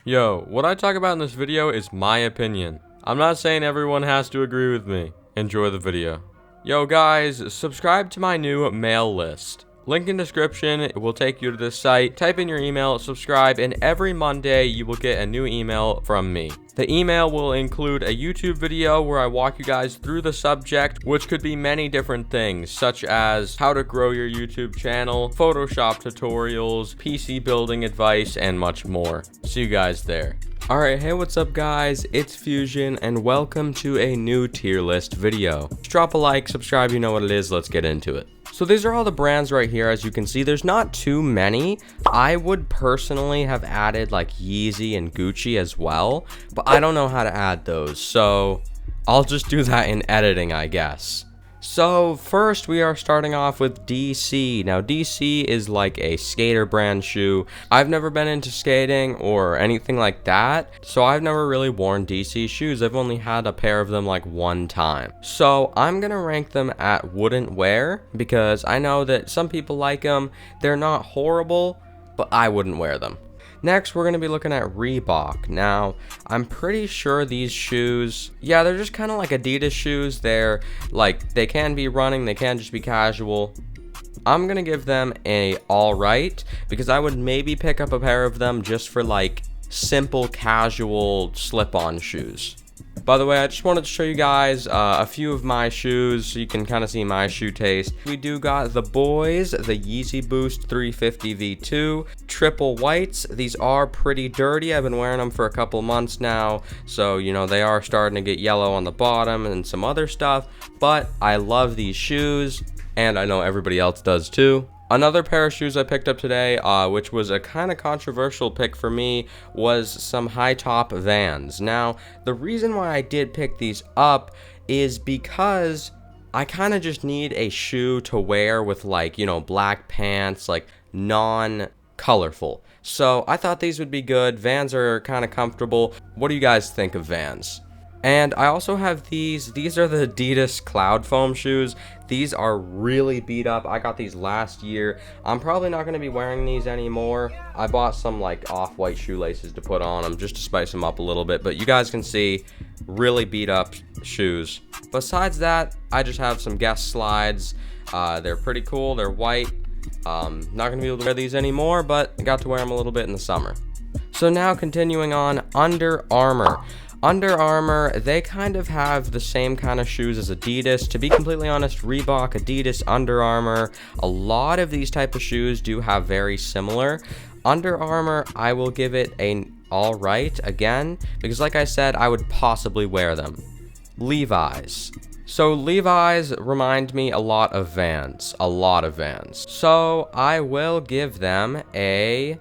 Yo, what I talk about in this video is my opinion. I'm not saying everyone has to agree with me. Enjoy the video. Yo guys, subscribe to my new mail list. Link in description, it will take you to this site. Type in your email, subscribe, and every Monday you will get a new email from me. The email will include a YouTube video where I walk you guys through the subject, which could be many different things, such as how to grow your YouTube channel, Photoshop tutorials, PC building advice, and much more. See you guys there. Alright, hey, what's up guys? It's Fusion, and welcome to a new tier list video. Just drop a like, subscribe, you know what it is, let's get into it. So these are all the brands right here. As you can see, there's not too many. I would personally have added like Yeezy and Gucci as well, but I don't know how to add those, so I'll just do that in editing, I guess. So first we are starting off with DC. Now DC is like a skater brand shoe. I've never been into skating or anything like that, so I've never really worn DC shoes. I've only had a pair of them like one time. So I'm gonna rank them at wouldn't wear because I know that some people like them. They're not horrible, but I wouldn't wear them. Next, we're going to be looking at Reebok. Now, I'm pretty sure these shoes, yeah, they're just kind of like Adidas shoes. They're like, they can be running, they can just be casual. I'm going to give them a alright because I would maybe pick up a pair of them just for like simple casual slip-on shoes. By the way, I just wanted to show you guys a few of my shoes so you can kind of see my shoe taste. We do got the boys, the Yeezy Boost 350 V2, triple whites. These are pretty dirty. I've been wearing them for a couple months now, so you know they are starting to get yellow on the bottom and some other stuff, but I love these shoes and I know everybody else does too. Another pair of shoes I picked up today, which was a kind of controversial pick for me, was some high top Vans. Now, the reason why I did pick these up is because I kind of just need a shoe to wear with like, you know, black pants, like non-colorful. So I thought these would be good. Vans are kind of comfortable. What do you guys think of Vans? And I also have these are the Adidas Cloud Foam shoes. These are really beat up. I got these last year. I'm probably not going to be wearing these anymore. I bought some like off-white shoelaces to put on them just to spice them up a little bit. But you guys can see, really beat up shoes. Besides that, I just have some Guess slides. They're pretty cool. They're white. Not going to be able to wear these anymore, but I got to wear them a little bit in the summer. So now continuing on, Under Armour. Under Armour, they kind of have the same kind of shoes as Adidas. To be completely honest, Reebok, Adidas, Under Armour, a lot of these type of shoes do have very similar. Under Armour, I will give it an alright again, because like I said, I would possibly wear them. Levi's. So Levi's remind me a lot of Vans, So I will give them a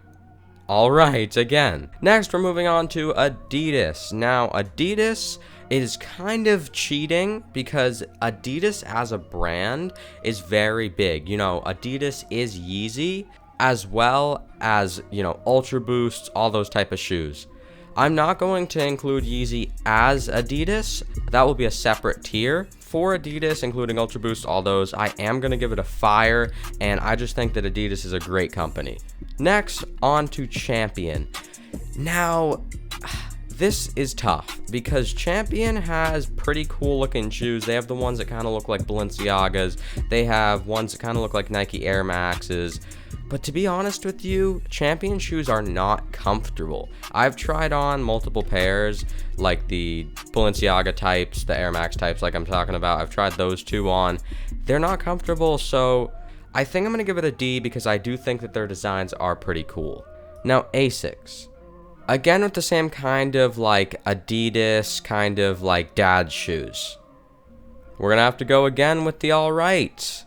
alright again. Next, we're moving on to Adidas. Now, Adidas is kind of cheating because Adidas as a brand is very big. You know, Adidas is Yeezy as well as, you know, Ultra Boosts, all those type of shoes. I'm not going to include Yeezy as Adidas. That will be a separate tier. For Adidas, including Ultra Boost, all those, I am going to give it a fire, and I just think that Adidas is a great company. Next, on to Champion. Now, this is tough because Champion has pretty cool looking shoes. They have the ones that kind of look like Balenciagas. They have ones that kind of look like Nike Air Maxes. But to be honest with you, Champion shoes are not comfortable. I've tried on multiple pairs, like the Balenciaga types, the Air Max types like I'm talking about. I've tried those two on. They're not comfortable, so I think I'm going to give it a D because I do think that their designs are pretty cool. Now, Asics. Again, with the same kind of like Adidas, kind of like dad shoes. We're going to have to go again with the alright.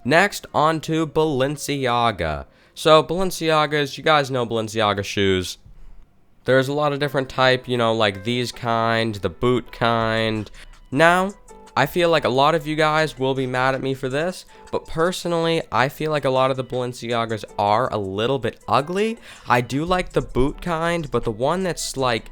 Next, on to Balenciaga. So, Balenciagas, you guys know Balenciaga shoes. There's a lot of different type, you know, like these kind, the boot kind. Now, I feel like a lot of you guys will be mad at me for this, but personally, I feel like a lot of the Balenciagas are a little bit ugly. I do like the boot kind, but the one that's like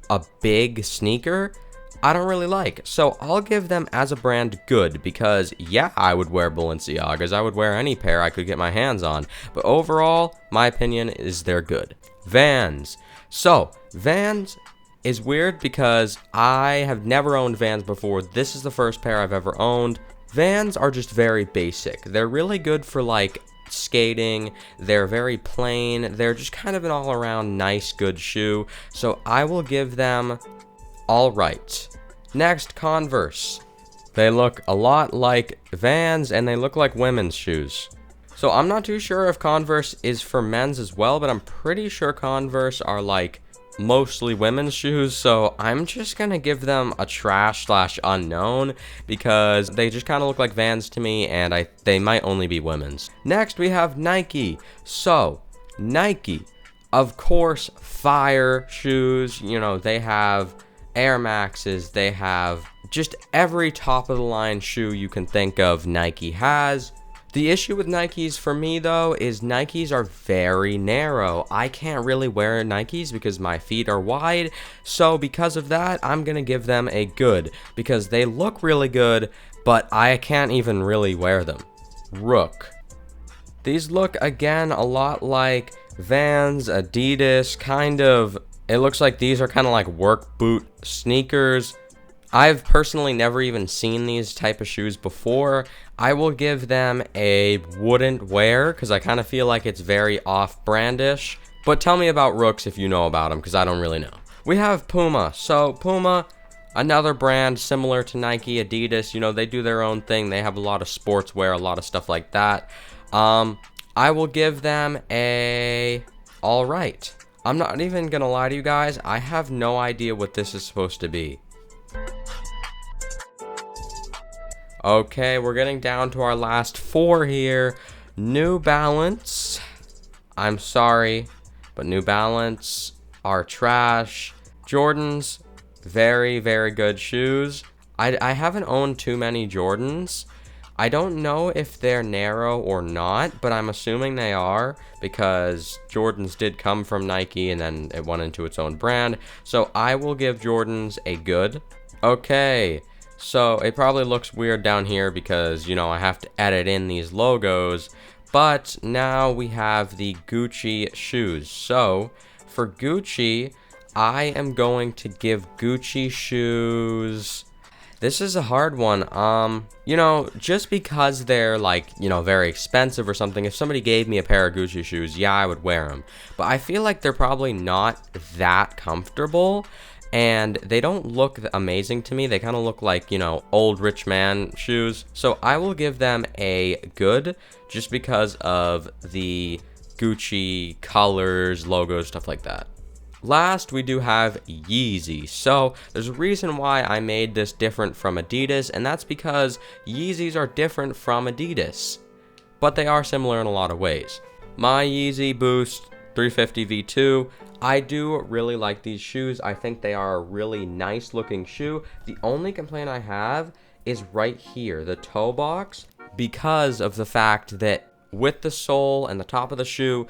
a big sneaker, I don't really like. So I'll give them as a brand good because yeah, I would wear Balenciagas. I would wear any pair I could get my hands on. But overall, my opinion is they're good. Vans. So, Vans is weird because I have never owned Vans before. This is the first pair I've ever owned. Vans are just very basic. They're really good for like skating. They're very plain. They're just kind of an all-around nice, good shoe. So I will give them all right. Next, Converse. They look a lot like Vans and they look like women's shoes. So I'm not too sure if Converse is for men's as well, but I'm pretty sure Converse are like mostly women's shoes, so I'm just gonna give them a trash/unknown because they just kind of look like Vans to me, and they might only be women's. Next, we have Nike. So Nike, of course, fire shoes. You know, they have Air Maxes, they have just every top of the line shoe you can think of Nike has. The issue with Nikes for me though is Nikes are very narrow. I can't really wear Nikes because my feet are wide. So because of that, I'm gonna give them a good because they look really good, but I can't even really wear them. Rook. These look again a lot like Vans, Adidas, kind of. It looks like these are kind of like work boot sneakers. I've personally never even seen these type of shoes before. I will give them a wouldn't wear because I kind of feel like it's very off-brandish. But tell me about Rooks if you know about them because I don't really know. We have Puma. So Puma, another brand similar to Nike, Adidas. You know, they do their own thing. They have a lot of sportswear, a lot of stuff like that. I will give them a all right. I'm not even going to lie to you guys. I have no idea what this is supposed to be. Okay, we're getting down to our last four here. New Balance. I'm sorry, but New Balance are trash. Jordans, very, very good shoes. I haven't owned too many Jordans. I don't know if they're narrow or not, but I'm assuming they are because Jordans did come from Nike and then it went into its own brand. So I will give Jordans a good. Okay. So it probably looks weird down here because, you know, I have to edit in these logos, but now we have the Gucci shoes. So for Gucci, I am going to give Gucci shoes. This is a hard one. You know, just because they're like, you know, very expensive or something, if somebody gave me a pair of Gucci shoes, yeah, I would wear them. But I feel like they're probably not that comfortable. And they don't look amazing to me. They kind of look like, you know, old rich man shoes. So I will give them a good just because of the Gucci colors, logos, stuff like that. Last, we do have Yeezy. So there's a reason why I made this different from Adidas, and that's because Yeezys are different from Adidas, but they are similar in a lot of ways. My Yeezy Boost 350 V2. I do really like these shoes. I think they are a really nice looking shoe. The only complaint I have is right here, the toe box, because of the fact that with the sole and the top of the shoe,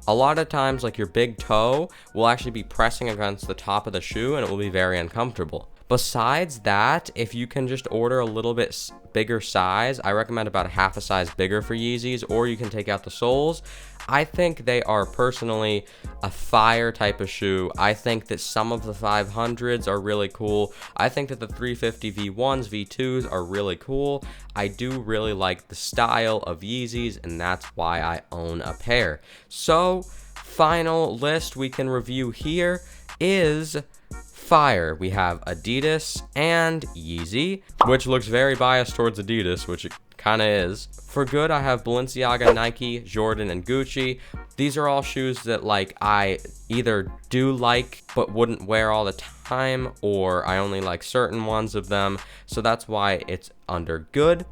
a lot of times like your big toe will actually be pressing against the top of the shoe and it will be very uncomfortable. Besides that, if you can just order a little bit bigger size, I recommend about a half a size bigger for Yeezys, or you can take out the soles. I think they are personally a fire type of shoe. I think that some of the 500s are really cool. I think that the 350 V1s, V2s are really cool. I do really like the style of Yeezys, and that's why I own a pair. So, final list we can review here is fire. We have Adidas and Yeezy, which looks very biased towards Adidas, which it kind of is. For good, I have Balenciaga, Nike, Jordan, and Gucci. These are all shoes that like I either do like but wouldn't wear all the time, or I only like certain ones of them, so that's why it's under good.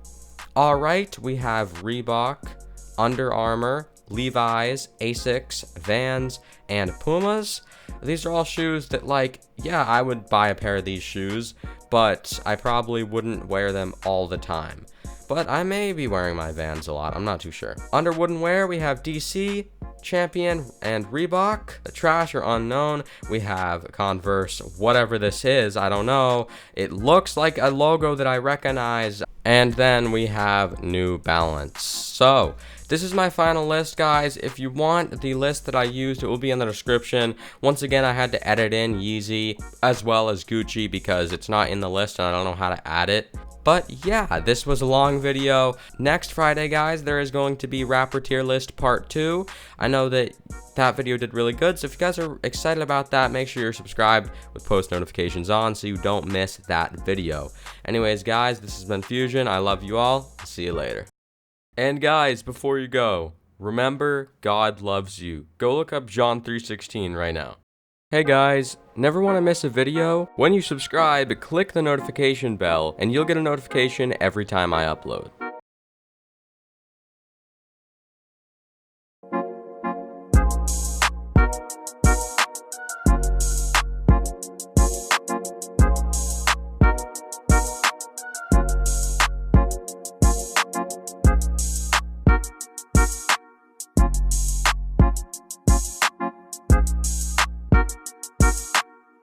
All right, we have Reebok, Under Armour, Levi's, Asics, Vans, and Pumas. These are all shoes that, like, yeah, I would buy a pair of these shoes, but I probably wouldn't wear them all the time. But I may be wearing my Vans a lot, I'm not too sure. Under wooden wear, we have DC, Champion and Reebok. The trash or unknown, we have Converse, whatever this is, I don't know. It looks like a logo that I recognize. And then we have New Balance. So this is my final list, guys. If you want the list that I used, it will be in the description. Once again, I had to edit in Yeezy as well as Gucci because it's not in the list and I don't know how to add it. But yeah, this was a long video. Next Friday, guys, there is going to be Rapper Tier List Part 2. I know that video did really good, so if you guys are excited about that, make sure you're subscribed with post notifications on so you don't miss that video. Anyways, guys, this has been Fusion. I love you all. See you later. And guys, before you go, remember, God loves you. Go look up John 3:16 right now. Hey guys, never want to miss a video? When you subscribe, click the notification bell and you'll get a notification every time I upload.